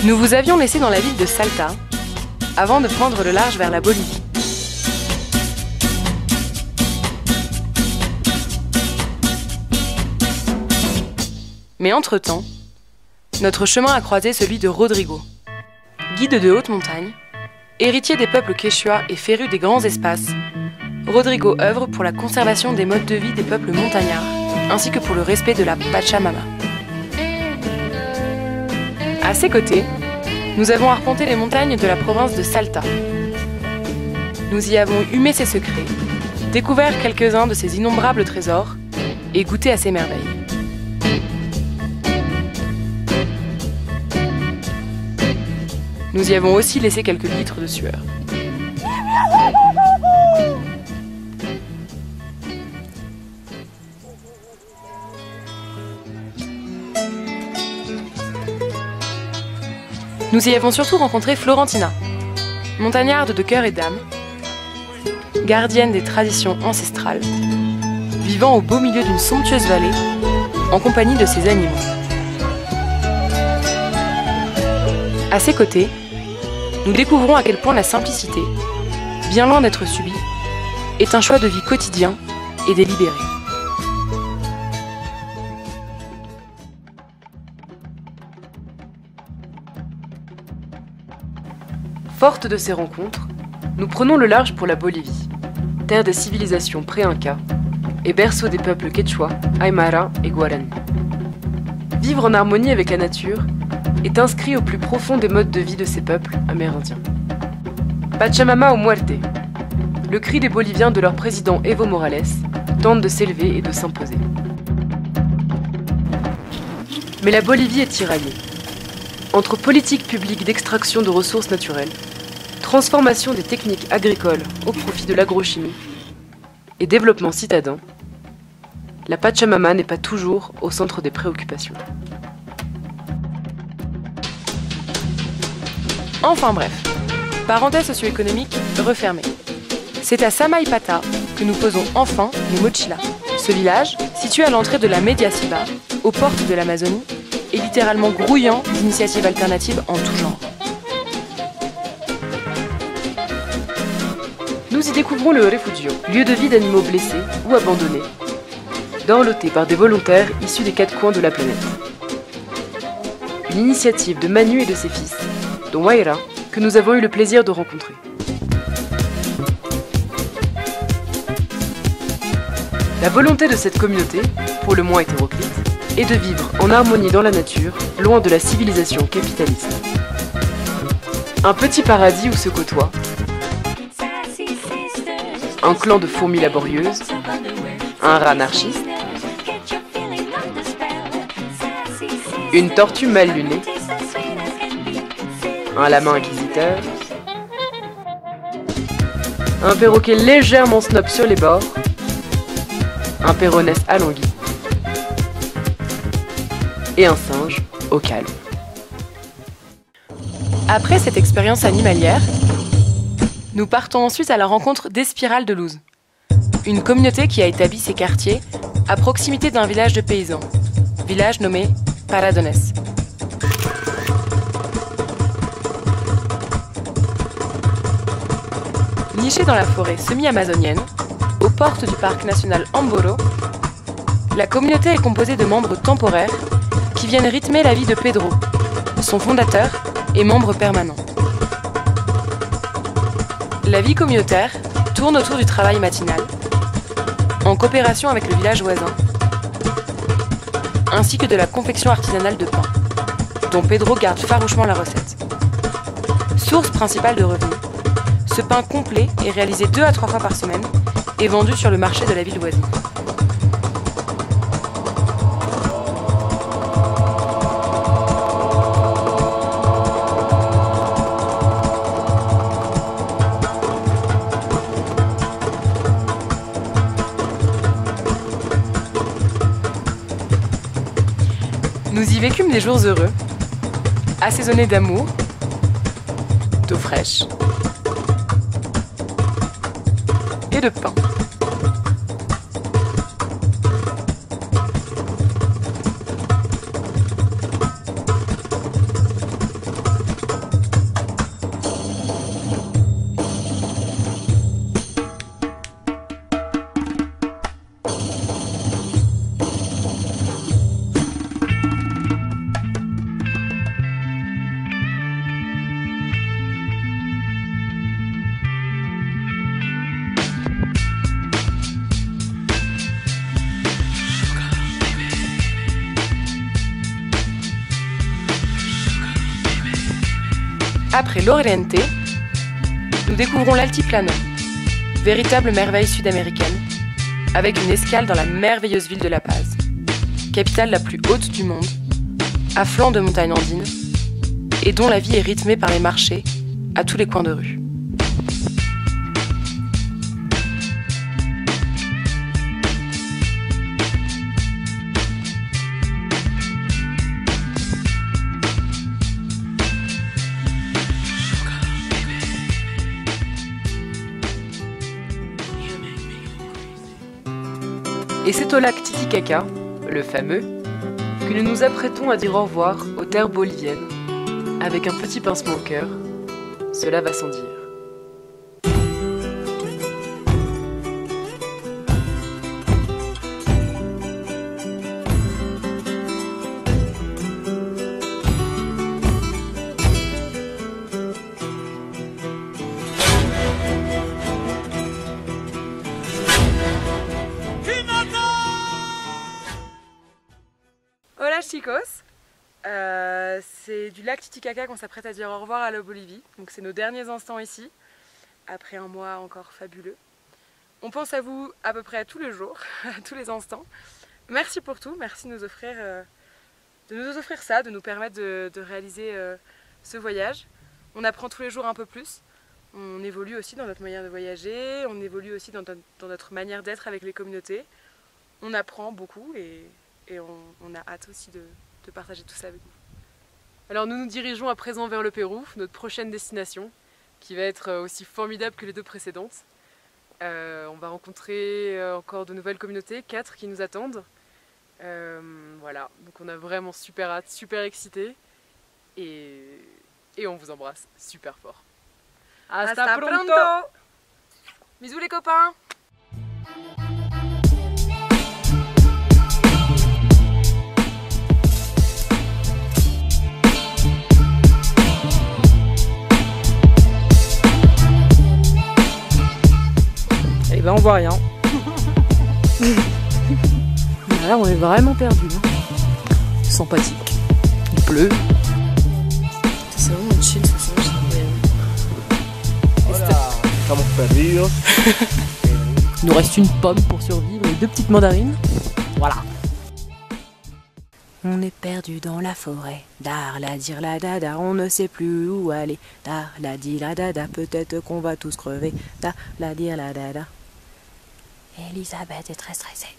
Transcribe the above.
Nous vous avions laissé dans la ville de Salta, avant de prendre le large vers la Bolivie. Mais entre-temps, notre chemin a croisé celui de Rodrigo. Guide de haute montagne, héritier des peuples quechua et féru des grands espaces, Rodrigo œuvre pour la conservation des modes de vie des peuples montagnards, ainsi que pour le respect de la Pachamama. À ses côtés, nous avons arpenté les montagnes de la province de Salta. Nous y avons humé ses secrets, découvert quelques-uns de ses innombrables trésors et goûté à ses merveilles. Nous y avons aussi laissé quelques litres de sueur. Nous y avons surtout rencontré Florentina, montagnarde de cœur et d'âme, gardienne des traditions ancestrales, vivant au beau milieu d'une somptueuse vallée, en compagnie de ses animaux. À ses côtés, nous découvrons à quel point la simplicité, bien loin d'être subie, est un choix de vie quotidien et délibéré. Forte de ces rencontres, nous prenons le large pour la Bolivie, terre des civilisations pré-Inca et berceau des peuples quechua, aymara et guarani. Vivre en harmonie avec la nature est inscrit au plus profond des modes de vie de ces peuples amérindiens. Pachamama o muerte, le cri des Boliviens de leur président Evo Morales, tente de s'élever et de s'imposer. Mais la Bolivie est tiraillée. Entre politique publique d'extraction de ressources naturelles, transformation des techniques agricoles au profit de l'agrochimie et développement citadin, la Pachamama n'est pas toujours au centre des préoccupations. Enfin bref, parenthèse socio-économique refermée. C'est à Samaipata que nous posons enfin les mochilas. Ce village, situé à l'entrée de la Mediasiba, aux portes de l'Amazonie, est littéralement grouillant d'initiatives alternatives en tout genre. Nous y découvrons le Refugio, lieu de vie d'animaux blessés ou abandonnés, dorlotés par des volontaires issus des quatre coins de la planète. Une initiative de Manu et de ses fils, dont Waira, que nous avons eu le plaisir de rencontrer. La volonté de cette communauté, pour le moins hétéroclite, est de vivre en harmonie dans la nature, loin de la civilisation capitaliste. Un petit paradis où se côtoient un clan de fourmis laborieuses, un rat anarchiste, une tortue mal lunée, un lama inquisiteur, un perroquet légèrement snob sur les bords, un péronès alangui et un singe au calme. Après cette expérience animalière, nous partons ensuite à la rencontre d'Espiral de Luz, une communauté qui a établi ses quartiers à proximité d'un village de paysans, village nommé Paradones. Nichée dans la forêt semi-amazonienne, aux portes du parc national Amboro, la communauté est composée de membres temporaires qui viennent rythmer la vie de Pedro, son fondateur et membre permanent. La vie communautaire tourne autour du travail matinal, en coopération avec le village voisin, ainsi que de la confection artisanale de pain, dont Pedro garde farouchement la recette. Source principale de revenus, ce pain complet est réalisé 2 à 3 fois par semaine et vendu sur le marché de la ville voisine. Nous y vécûmes des jours heureux, assaisonnés d'amour, d'eau fraîche et de pain. Après l'Oriente, nous découvrons l'Altiplano, véritable merveille sud-américaine, avec une escale dans la merveilleuse ville de La Paz, capitale la plus haute du monde, à flanc de montagnes andines, et dont la vie est rythmée par les marchés à tous les coins de rue. Et c'est au lac Titicaca, le fameux, que nous nous apprêtons à dire au revoir aux terres boliviennes, avec un petit pincement au cœur, cela va sans dire. Hola chicos, c'est du lac Titicaca qu'on s'apprête à dire au revoir à la Bolivie, donc c'est nos derniers instants ici, après un mois encore fabuleux. On pense à vous à peu près tous les jours, à tous les instants. Merci pour tout, merci de nous offrir, ça, de nous permettre de réaliser ce voyage. On apprend tous les jours un peu plus, on évolue aussi dans notre manière de voyager, on évolue aussi dans notre manière d'être avec les communautés. On apprend beaucoup et on a hâte aussi de partager tout ça avec vous. Alors nous nous dirigeons à présent vers le Pérou, notre prochaine destination, qui va être aussi formidable que les deux précédentes. On va rencontrer encore de nouvelles communautés, 4 qui nous attendent. Voilà, donc on a vraiment super hâte, super excité et on vous embrasse super fort. Hasta pronto! Bisous les copains! Eh ben on voit rien. Là on est vraiment perdu. Sympathique. Il pleut. C'est vraiment chill ce soir, Estamos perdidos. Il nous reste une pomme pour survivre et 2 petites mandarines. Voilà. On est perdu dans la forêt, dar la dire la dada, on ne sait plus où aller, dar la dire la dada, peut-être qu'on va tous crever, dar la dire la dada. Elisabeth est très stressée.